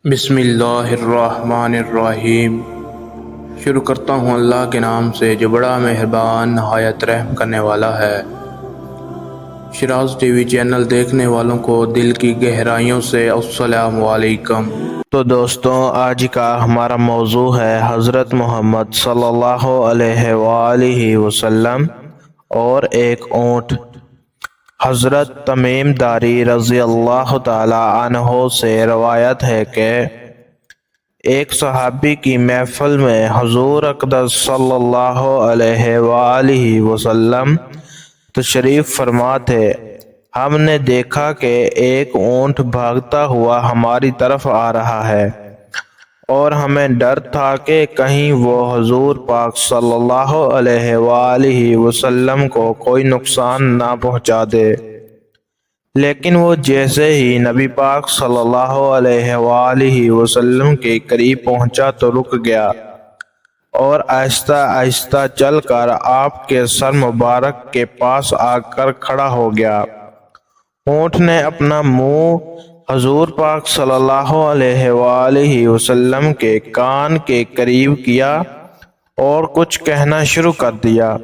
بسم اللہ الرحمن الرحیم۔ شروع کرتا ہوں اللہ کے نام سے جو بڑا مہربان نہایت رحم کرنے والا ہے۔ شراز ٹی وی چینل دیکھنے والوں کو دل کی گہرائیوں سے السلام علیکم۔ تو دوستوں، آج کا ہمارا موضوع ہے حضرت محمد صلی اللہ علیہ وآلہ وسلم اور ایک اونٹ۔ حضرت تمیم داری رضی اللہ تعالی عنہ سے روایت ہے کہ ایک صحابی کی محفل میں حضور اقدس صلی اللہ علیہ وآلہ وسلم تشریف فرما تھے۔ ہم نے دیکھا کہ ایک اونٹ بھاگتا ہوا ہماری طرف آ رہا ہے اور ہمیں ڈر تھا کہ کہیں وہ حضور پاک صلی اللہ علیہ وآلہ وسلم کو کوئی نقصان نہ پہنچا دے، لیکن وہ جیسے ہی نبی پاک صلی اللہ علیہ وآلہ وسلم کے قریب پہنچا تو رک گیا اور آہستہ آہستہ چل کر آپ کے سر مبارک کے پاس آ کر کھڑا ہو گیا۔ اونٹ نے اپنا منہ حضور پاک صلی اللہ علیہ وآلہ وسلم کے کان کے قریب کیا اور کچھ کہنا شروع کر دیا۔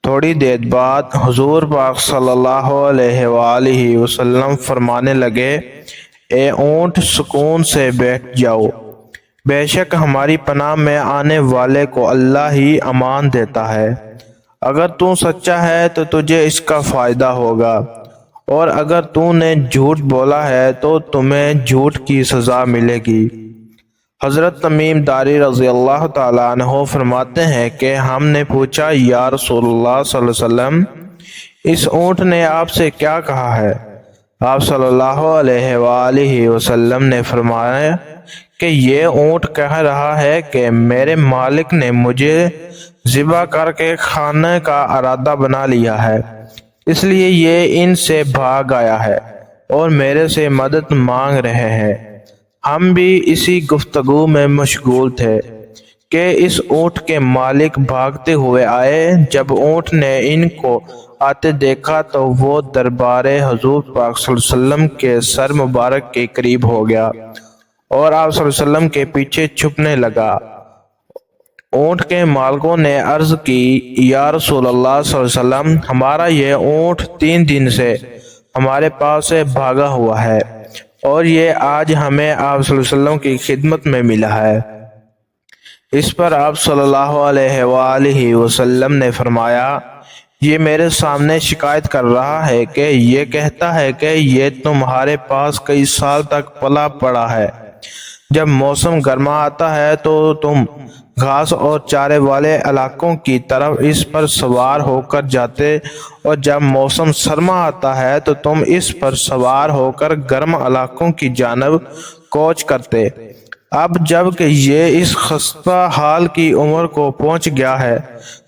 تھوڑی دیر بعد حضور پاک صلی اللہ علیہ وآلہ وسلم فرمانے لگے، اے اونٹ، سکون سے بیٹھ جاؤ، بے شک ہماری پناہ میں آنے والے کو اللہ ہی امان دیتا ہے۔ اگر تو سچا ہے تو تجھے اس کا فائدہ ہوگا، اور اگر تو نے جھوٹ بولا ہے تو تمہیں جھوٹ کی سزا ملے گی۔ حضرت تمیم داری رضی اللہ تعالیٰ عنہ فرماتے ہیں کہ ہم نے پوچھا، یا رسول اللہ صلی اللہ علیہ وسلم، اس اونٹ نے آپ سے کیا کہا ہے؟ آپ صلی اللہ علیہ وآلہ وسلم نے فرمایا کہ یہ اونٹ کہہ رہا ہے کہ میرے مالک نے مجھے ذبح کر کے کھانے کا ارادہ بنا لیا ہے، اس لیے یہ ان سے بھاگ آیا ہے اور میرے سے مدد مانگ رہے ہیں۔ ہم بھی اسی گفتگو میں مشغول تھے کہ اس اونٹ کے مالک بھاگتے ہوئے آئے۔ جب اونٹ نے ان کو آتے دیکھا تو وہ دربار حضور پاک صلی اللہ علیہ وسلم کے سر مبارک کے قریب ہو گیا اور آپ صلی اللہ علیہ وسلم کے پیچھے چھپنے لگا۔ اونٹ کے مالکوں نے عرض کی، یا رسول اللہ صلی اللہ علیہ وسلم، ہمارا یہ اونٹ 3 دن سے ہمارے پاس سے بھاگا ہوا ہے اور یہ آج ہمیں آپ صلی اللہ علیہ وسلم کی خدمت میں ملا ہے۔ اس پر آپ صلی اللہ علیہ وآلہ وسلم نے فرمایا، یہ میرے سامنے شکایت کر رہا ہے کہ یہ کہتا ہے کہ یہ تمہارے پاس کئی سال تک پلا پڑا ہے۔ جب موسم گرما آتا ہے تو تم گھاس اور چارے والے علاقوں کی طرف اس پر سوار ہو کر جاتے، اور جب موسم سرما آتا ہے تو تم اس پر سوار ہو کر گرم علاقوں کی جانب کوچ کرتے۔ اب جب کہ یہ اس خستہ حال کی عمر کو پہنچ گیا ہے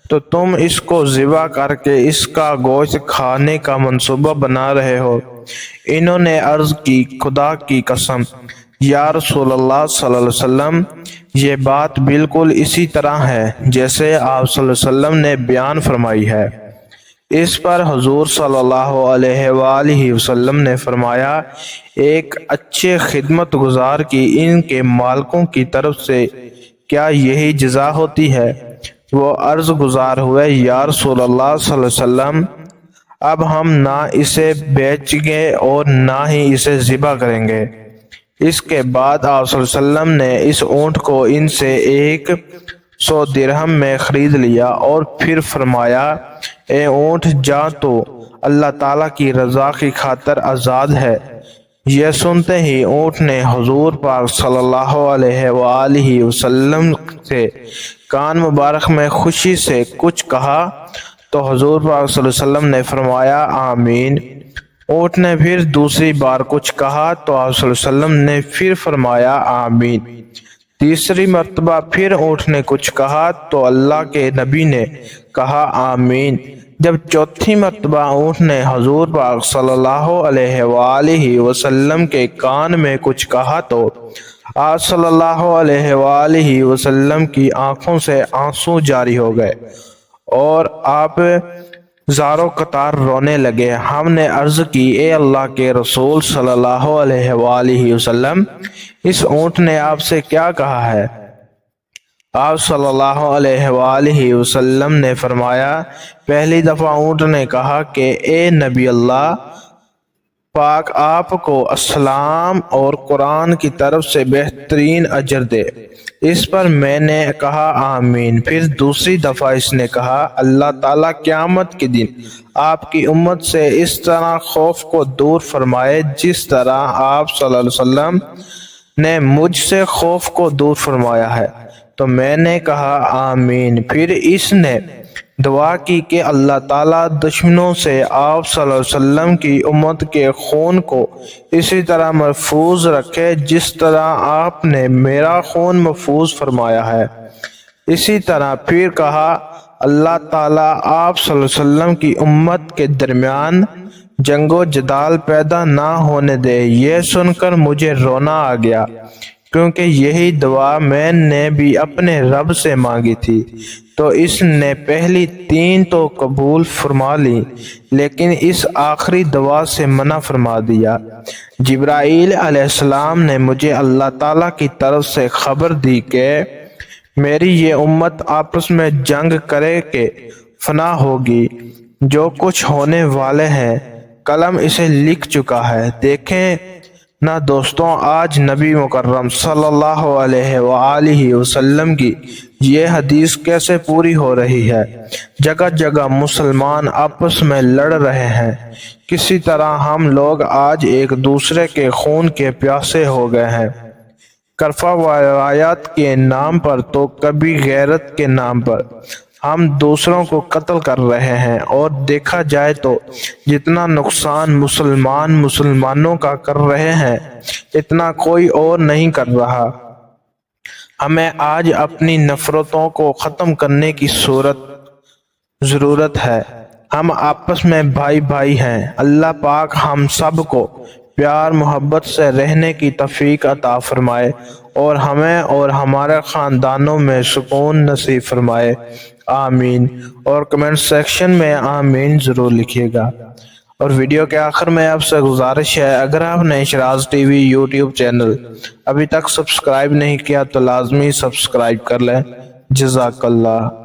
تو تم اس کو ذبح کر کے اس کا گوشت کھانے کا منصوبہ بنا رہے ہو۔ انہوں نے عرض کی، خدا کی قسم، یا رسول اللہ صلی اللہ علیہ وسلم، یہ بات بالکل اسی طرح ہے جیسے آپ صلی اللہ علیہ وسلم نے بیان فرمائی ہے۔ اس پر حضور صلی اللہ علیہ وآلہ وسلم نے فرمایا، ایک اچھے خدمت گزار کی ان کے مالکوں کی طرف سے کیا یہی جزا ہوتی ہے؟ وہ عرض گزار ہوئے، یا رسول اللہ صلی اللہ علیہ وسلم، اب ہم نہ اسے بیچیں گے اور نہ ہی اسے ذبح کریں گے۔ اس کے بعد آپ صلی اللہ علیہ وسلم نے اس اونٹ کو ان سے 100 درہم میں خرید لیا اور پھر فرمایا، اے اونٹ، جا تو اللہ تعالیٰ کی رضا کی خاطر آزاد ہے۔ یہ سنتے ہی اونٹ نے حضور پاک صلی اللہ علیہ وآلہ وسلم سے کان مبارک میں خوشی سے کچھ کہا تو حضور پاک صلی اللہ علیہ وسلم نے فرمایا، آمین۔ اونٹ نے پھر دوسری بار کچھ کہا تو آپ صلی اللہ علیہ وسلم نے پھر فرمایا، آمین۔ تیسری مرتبہ پھر اونٹ نے کچھ کہا تو اللہ کے نبی نے کہا، آمین۔ جب چوتھی مرتبہ اونٹ نے حضور پاک صلی اللہ علیہ وآلہ وسلم کے کان میں کچھ کہا تو آپ صلی اللہ علیہ وآلہ وسلم کی آنکھوں سے آنسو جاری ہو گئے اور آپ زاروں قطار رونے لگے۔ ہم نے عرض کی، اے اللہ کے رسول صلی اللہ علیہ وآلہ وسلم، اس اونٹ نے آپ سے کیا کہا ہے؟ آپ صلی اللہ علیہ وآلہ وسلم نے فرمایا، پہلی دفعہ اونٹ نے کہا کہ اے نبی اللہ پاک آپ کو اسلام اور قرآن کی طرف سے بہترین اجر دے۔ اس پر میں نے کہا آمین۔ پھر دوسری دفعہ اس نے کہا، اللہ تعالیٰ قیامت کے دن آپ کی امت سے اس طرح خوف کو دور فرمائے جس طرح آپ صلی اللہ علیہ وسلم نے مجھ سے خوف کو دور فرمایا ہے۔ تو میں نے کہا آمین۔ پھر اس نے دعا کی کہ اللہ تعالیٰ دشمنوں سے آپ صلی اللہ علیہ وسلم کی امت کے خون کو اسی طرح محفوظ رکھے جس طرح آپ نے میرا خون محفوظ فرمایا ہے۔ اسی طرح پھر کہا، اللہ تعالیٰ آپ صلی اللہ علیہ وسلم کی امت کے درمیان جنگ و جدال پیدا نہ ہونے دے۔ یہ سن کر مجھے رونا آ گیا، کیونکہ یہی دعا میں نے بھی اپنے رب سے مانگی تھی۔ تو اس نے پہلی تین تو قبول فرما لی، لیکن اس آخری دعا سے منع فرما دیا۔ جبرائیل علیہ السلام نے مجھے اللہ تعالیٰ کی طرف سے خبر دی کہ میری یہ امت آپس میں جنگ کرے کہ فنا ہوگی۔ جو کچھ ہونے والے ہیں قلم اسے لکھ چکا ہے۔ دیکھیں نہ دوستوں، آج نبی مکرم صلی اللہ علیہ وآلہ وسلم کی یہ حدیث کیسے پوری ہو رہی ہے۔ جگہ جگہ مسلمان آپس میں لڑ رہے ہیں۔ کسی طرح ہم لوگ آج ایک دوسرے کے خون کے پیاسے ہو گئے ہیں، کرفہ روایات کے نام پر تو کبھی غیرت کے نام پر ہم دوسروں کو قتل کر رہے ہیں، اور دیکھا جائے تو جتنا نقصان مسلمانوں کا کر رہے ہیں اتنا کوئی اور نہیں کر رہا۔ ہمیں آج اپنی نفرتوں کو ختم کرنے کی ضرورت ہے۔ ہم آپس میں بھائی بھائی ہیں۔ اللہ پاک ہم سب کو پیار محبت سے رہنے کی توفیق عطا فرمائے، اور ہمیں اور ہمارے خاندانوں میں سکون نصیب فرمائے، آمین۔ اور کمنٹ سیکشن میں آمین ضرور لکھیے گا۔ اور ویڈیو کے آخر میں آپ سے گزارش ہے، اگر آپ نے Shiraz T V YouTube channel ابھی تک سبسکرائب نہیں کیا تو لازمی سبسکرائب کر لیں۔ جزاک اللہ۔